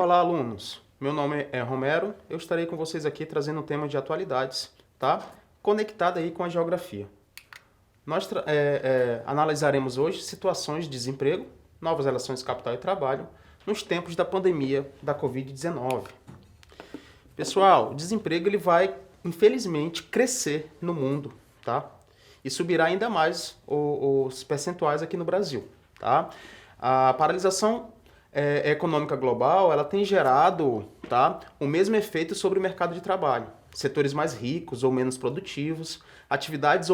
Olá, alunos. Meu nome é Romero. Eu estarei com vocês aqui trazendo um tema de atualidades, tá? Conectado aí com a geografia. Nós analisaremos hoje situações de desemprego, novas relações capital e trabalho, nos tempos da pandemia da Covid-19. Pessoal, o desemprego ele vai, infelizmente, crescer no mundo, tá? E subirá ainda mais os percentuais aqui no Brasil, tá? A paralisação econômica global, ela tem gerado, tá, o mesmo efeito sobre o mercado de trabalho. Setores mais ricos ou menos produtivos, atividades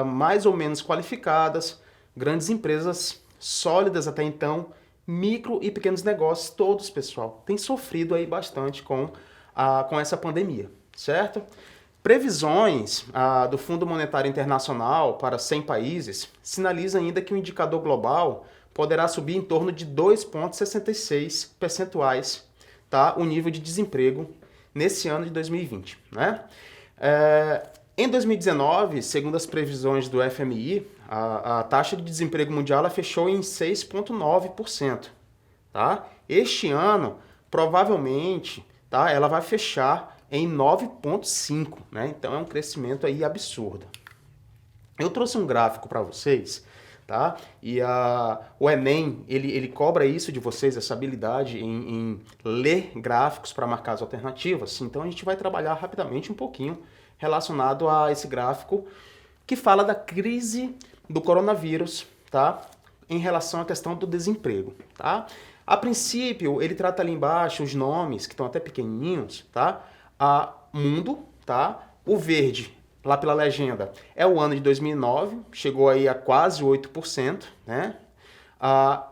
mais ou menos qualificadas, grandes empresas sólidas até então, micro e pequenos negócios, todos, pessoal, têm sofrido aí bastante com essa pandemia, certo? Previsões do Fundo Monetário Internacional para 100 países sinalizam ainda que o indicador global poderá subir em torno de 2,66 percentuais, tá? O nível de desemprego nesse ano de 2020, né? Em 2019, segundo as previsões do FMI, a taxa de desemprego mundial ela fechou em 6,9%, tá? Este ano, provavelmente, tá? Ela vai fechar em 9,5%, né? Então é um crescimento aí absurdo. Eu trouxe um gráfico para vocês, tá? E o Enem, ele cobra isso de vocês, essa habilidade em ler gráficos para marcar as alternativas. Então a gente vai trabalhar rapidamente um pouquinho relacionado a esse gráfico que fala da crise do coronavírus, tá? Em relação à questão do desemprego, tá? A princípio, ele trata ali embaixo os nomes, que estão até pequenininhos, tá? Mundo, tá? O verde, lá pela legenda, é o ano de 2009, chegou aí a quase 8%, né?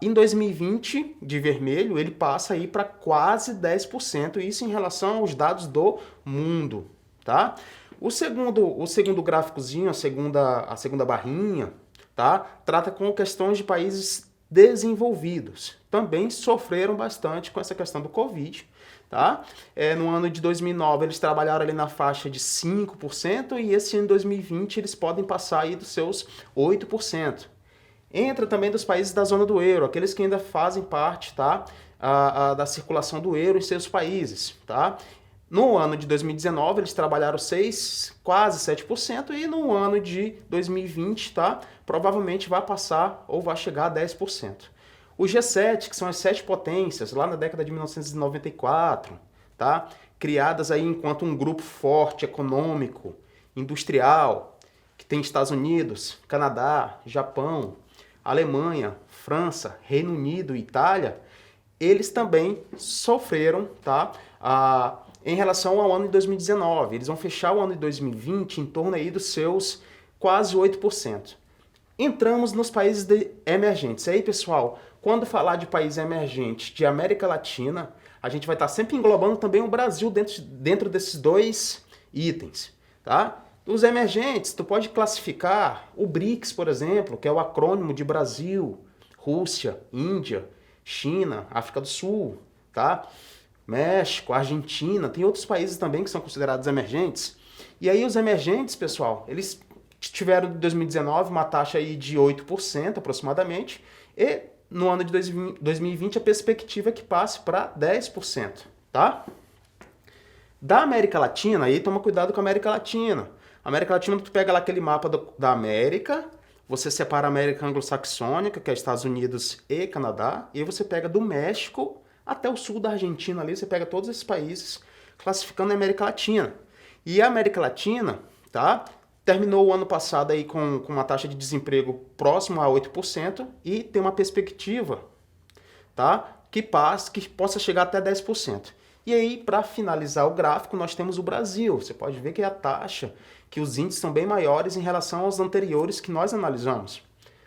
Em 2020, de vermelho, ele passa aí para quase 10%, isso em relação aos dados do mundo, tá? O segundo gráficozinho, a segunda barrinha, tá? Trata com questões de países desenvolvidos. Também sofreram bastante com essa questão do Covid, tá? No ano de 2009 eles trabalharam ali na faixa de 5% e esse ano de 2020 eles podem passar aí dos seus 8%. Entra também dos países da zona do euro, aqueles que ainda fazem parte, tá? Da circulação do euro em seus países, tá? No ano de 2019 eles trabalharam quase 7% e no ano de 2020, tá? Provavelmente vai passar ou vai chegar a 10%. O G7, que são as 7 potências, lá na década de 1994, tá? Criadas aí enquanto um grupo forte, econômico, industrial, que tem Estados Unidos, Canadá, Japão, Alemanha, França, Reino Unido e Itália, eles também sofreram, tá? Em relação ao ano de 2019. Eles vão fechar o ano de 2020 em torno aí dos seus quase 8%. Entramos nos países emergentes. E aí, pessoal, quando falar de país emergente de América Latina, a gente vai estar sempre englobando também o Brasil dentro desses dois itens, tá? Os emergentes, tu pode classificar o BRICS, por exemplo, que é o acrônimo de Brasil, Rússia, Índia, China, África do Sul, tá? México, Argentina, tem outros países também que são considerados emergentes. E aí os emergentes, pessoal, eles tiveram em 2019 uma taxa aí de 8% aproximadamente, e no ano de 2020 a perspectiva é que passe para 10%, tá? Da América Latina, aí toma cuidado com a América Latina. A América Latina, tu pega lá aquele mapa da América, você separa a América Anglo-Saxônica, que é Estados Unidos e Canadá, e aí você pega do México até o sul da Argentina ali, você pega todos esses países classificando a América Latina. E a América Latina, tá? Terminou o ano passado aí com uma taxa de desemprego próximo a 8% e tem uma perspectiva, tá? Que possa chegar até 10%. E aí, para finalizar o gráfico, nós temos o Brasil. Você pode ver que a taxa, que os índices são bem maiores em relação aos anteriores que nós analisamos,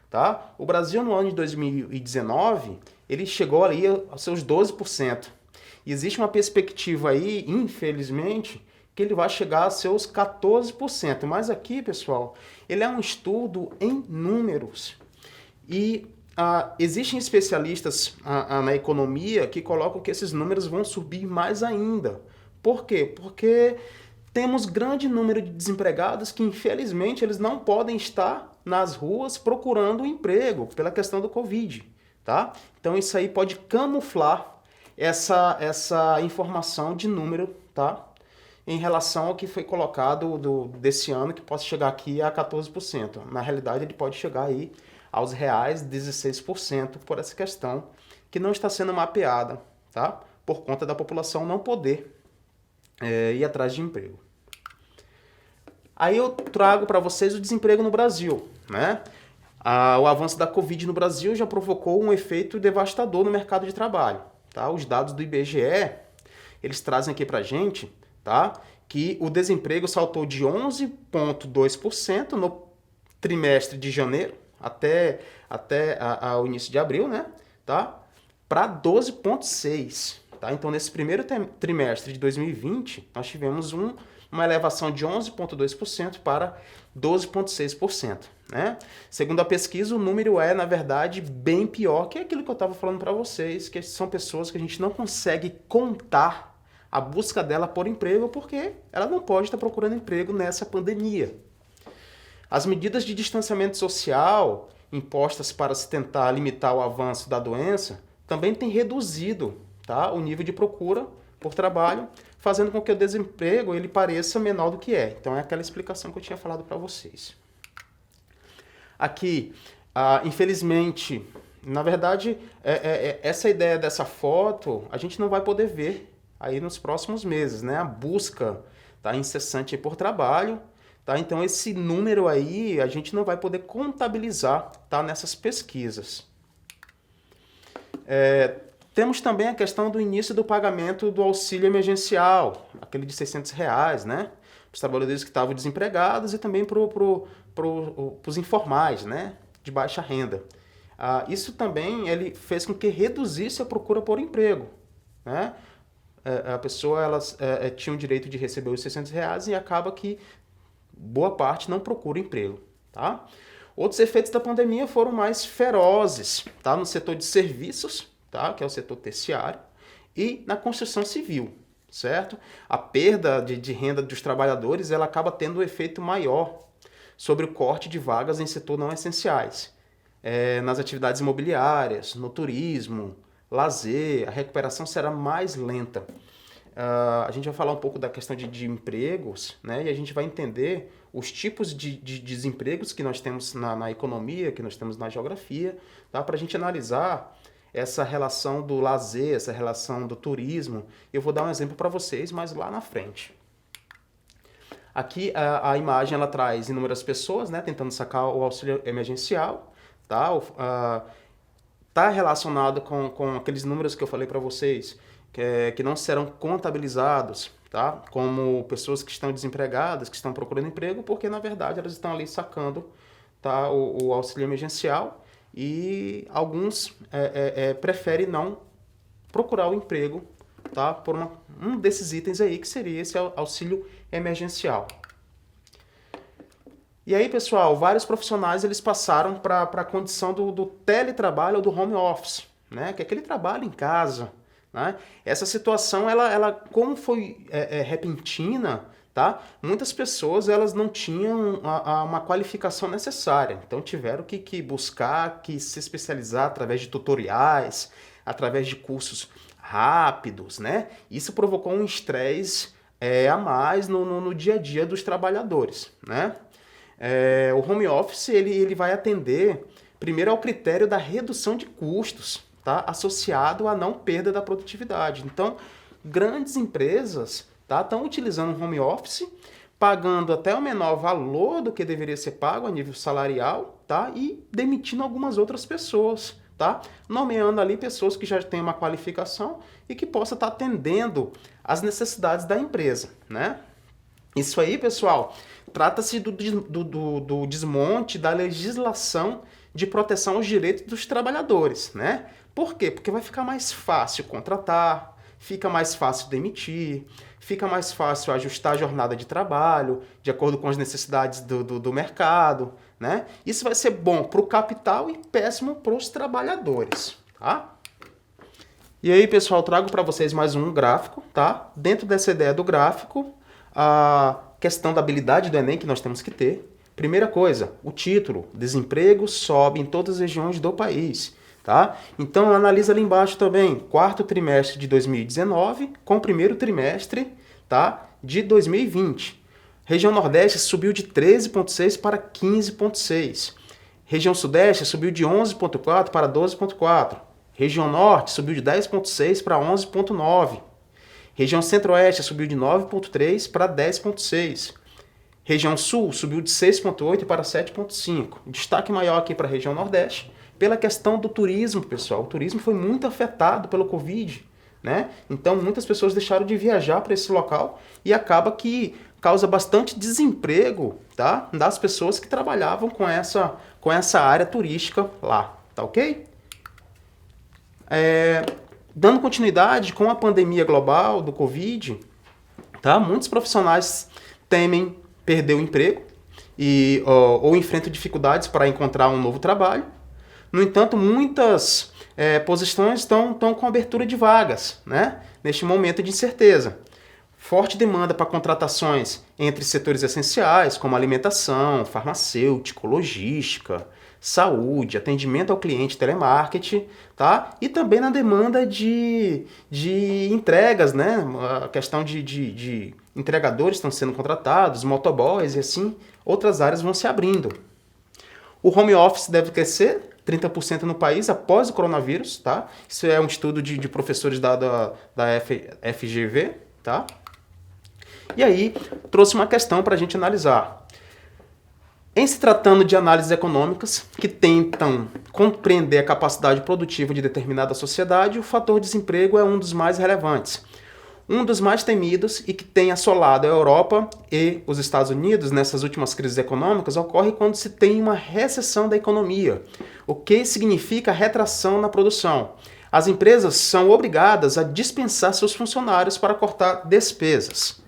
tá? O Brasil no ano de 2019, ele chegou ali aos seus 12%. E existe uma perspectiva aí, infelizmente, que ele vai chegar a seus 14%. Mas aqui, pessoal, ele é um estudo em números. E existem especialistas na economia que colocam que esses números vão subir mais ainda. Por quê? Porque temos grande número de desempregados que, infelizmente, eles não podem estar nas ruas procurando um emprego pela questão do Covid, tá? Então isso aí pode camuflar essa informação de número, tá? Em relação ao que foi colocado desse ano, que pode chegar aqui a 14%. Na realidade, ele pode chegar aí aos reais 16% por essa questão que não está sendo mapeada, tá? Por conta da população não poder ir atrás de emprego. Aí eu trago para vocês o desemprego no Brasil, né? O avanço da Covid no Brasil já provocou um efeito devastador no mercado de trabalho, tá? Os dados do IBGE, eles trazem aqui para a gente, tá? Que o desemprego saltou de 11,2% no trimestre de janeiro até o início de abril, né? Tá? Para 12,6%. Tá? Então, nesse primeiro trimestre de 2020, nós tivemos uma elevação de 11,2% para 12,6%. Né? Segundo a pesquisa, o número é, na verdade, bem pior, que é aquilo que eu estava falando para vocês, que são pessoas que a gente não consegue contar a busca dela por emprego, porque ela não pode estar procurando emprego nessa pandemia. As medidas de distanciamento social impostas para se tentar limitar o avanço da doença também têm reduzido, tá, o nível de procura por trabalho, fazendo com que o desemprego ele pareça menor do que é. Então é aquela explicação que eu tinha falado para vocês. Aqui, infelizmente, na verdade, essa ideia dessa foto a gente não vai poder ver aí nos próximos meses, né? A busca tá incessante por trabalho, tá? Então esse número aí a gente não vai poder contabilizar, tá, nessas pesquisas. Temos também a questão do início do pagamento do auxílio emergencial, aquele de R$600, né? Para os trabalhadores que estavam desempregados e também para os informais, né? De baixa renda. Isso também ele fez com que reduzisse a procura por emprego, né? A pessoa tinha o direito de receber os R$600 e acaba que boa parte não procura emprego, tá? Outros efeitos da pandemia foram mais ferozes, tá? No setor de serviços, tá? Que é o setor terciário, e na construção civil, certo? A perda de renda dos trabalhadores ela acaba tendo um efeito maior sobre o corte de vagas em setor não essenciais, nas atividades imobiliárias, no turismo, lazer, a recuperação será mais lenta. A gente vai falar um pouco da questão de empregos, né? E a gente vai entender os tipos de desempregos que nós temos na economia, que nós temos na geografia, tá? Para a gente analisar essa relação do lazer, essa relação do turismo. Eu vou dar um exemplo para vocês, mas lá na frente. Aqui a imagem ela traz inúmeras pessoas, né, tentando sacar o auxílio emergencial, tá? Tá relacionado com aqueles números que eu falei para vocês, que não serão contabilizados, tá? Como pessoas que estão desempregadas, que estão procurando emprego, porque na verdade elas estão ali sacando, tá, o auxílio emergencial e alguns preferem não procurar o emprego, tá? Por um desses itens aí, que seria esse auxílio emergencial. E aí, pessoal, vários profissionais eles passaram para a condição do teletrabalho ou do home office, né? Que é aquele trabalho em casa, né? Essa situação, ela como foi repentina, tá? Muitas pessoas elas não tinham uma qualificação necessária, então tiveram que buscar, que se especializar através de tutoriais, através de cursos rápidos, né? Isso provocou um estresse a mais no dia a dia dos trabalhadores, né? O home office ele vai atender primeiro ao critério da redução de custos, tá? Associado à não perda da produtividade. Então, grandes empresas estão utilizando o home office, pagando até o menor valor do que deveria ser pago a nível salarial, tá? E demitindo algumas outras pessoas, tá? Nomeando ali pessoas que já têm uma qualificação e que possam estar atendendo às necessidades da empresa, né? Isso aí, pessoal, trata-se do desmonte da legislação de proteção aos direitos dos trabalhadores, né? Por quê? Porque vai ficar mais fácil contratar, fica mais fácil demitir, fica mais fácil ajustar a jornada de trabalho de acordo com as necessidades do mercado, né? Isso vai ser bom para o capital e péssimo para os trabalhadores, tá? E aí, pessoal, trago para vocês mais um gráfico, tá? Dentro dessa ideia do gráfico, a questão da habilidade do Enem que nós temos que ter. Primeira coisa, o título, desemprego sobe em todas as regiões do país. tá? Então analisa ali embaixo também, quarto trimestre de 2019 com o primeiro trimestre, tá, de 2020. Região Nordeste subiu de 13,6 para 15,6. Região Sudeste subiu de 11,4 para 12,4. Região Norte subiu de 10,6 para 11,9. Região Centro-Oeste subiu de 9,3 para 10,6. Região Sul subiu de 6,8 para 7,5. Destaque maior aqui para a região Nordeste, pela questão do turismo, pessoal. O turismo foi muito afetado pelo Covid, né? Então muitas pessoas deixaram de viajar para esse local e acaba que causa bastante desemprego, tá? Das pessoas que trabalhavam com essa área turística lá, tá ok? Dando continuidade com a pandemia global do Covid, tá? Muitos profissionais temem perder o emprego ou enfrentam dificuldades para encontrar um novo trabalho. No entanto, muitas posições estão com abertura de vagas, né? Neste momento de incerteza. Forte demanda para contratações entre setores essenciais, como alimentação, farmacêutico, logística, saúde, atendimento ao cliente, telemarketing, tá? E também na demanda de entregas, né? A questão de entregadores estão sendo contratados, motoboys e assim, outras áreas vão se abrindo. O home office deve crescer 30% no país após o coronavírus, tá? Isso é um estudo de professores da FGV, tá? E aí, trouxe uma questão para a gente analisar. Em se tratando de análises econômicas que tentam compreender a capacidade produtiva de determinada sociedade, o fator desemprego é um dos mais relevantes. Um dos mais temidos e que tem assolado a Europa e os Estados Unidos nessas últimas crises econômicas ocorre quando se tem uma recessão da economia, o que significa retração na produção. As empresas são obrigadas a dispensar seus funcionários para cortar despesas.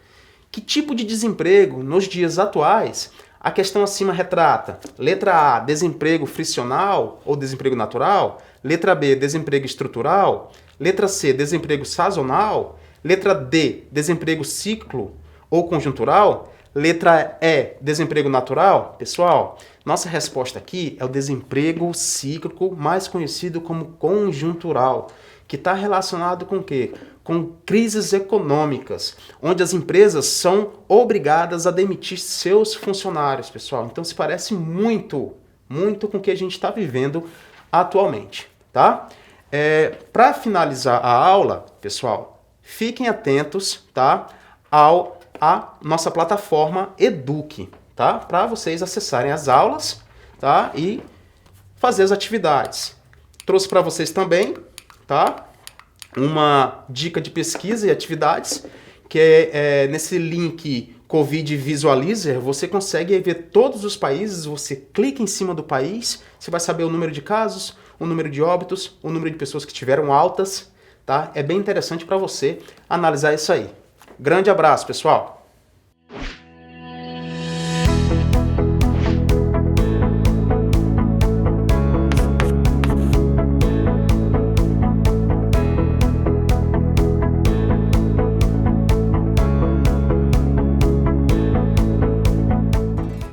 Que tipo de desemprego nos dias atuais a questão acima retrata? Letra A, desemprego friccional ou desemprego natural. Letra B, desemprego estrutural. Letra C, desemprego sazonal. Letra D, desemprego ciclo ou conjuntural. Letra E, desemprego natural. Pessoal, nossa resposta aqui é o desemprego cíclico, mais conhecido como conjuntural, que está relacionado com o quê? Com crises econômicas, onde as empresas são obrigadas a demitir seus funcionários, pessoal. Então se parece muito com o que a gente está vivendo atualmente, tá? Para finalizar a aula, pessoal, fiquem atentos, tá? A nossa plataforma Eduque, tá? Para vocês acessarem as aulas, tá? E fazer as atividades. Trouxe para vocês também, tá? Uma dica de pesquisa e atividades, que é nesse link Covid Visualizer, você consegue ver todos os países, você clica em cima do país, você vai saber o número de casos, o número de óbitos, o número de pessoas que tiveram altas, tá? É bem interessante para você analisar isso aí. Grande abraço, pessoal!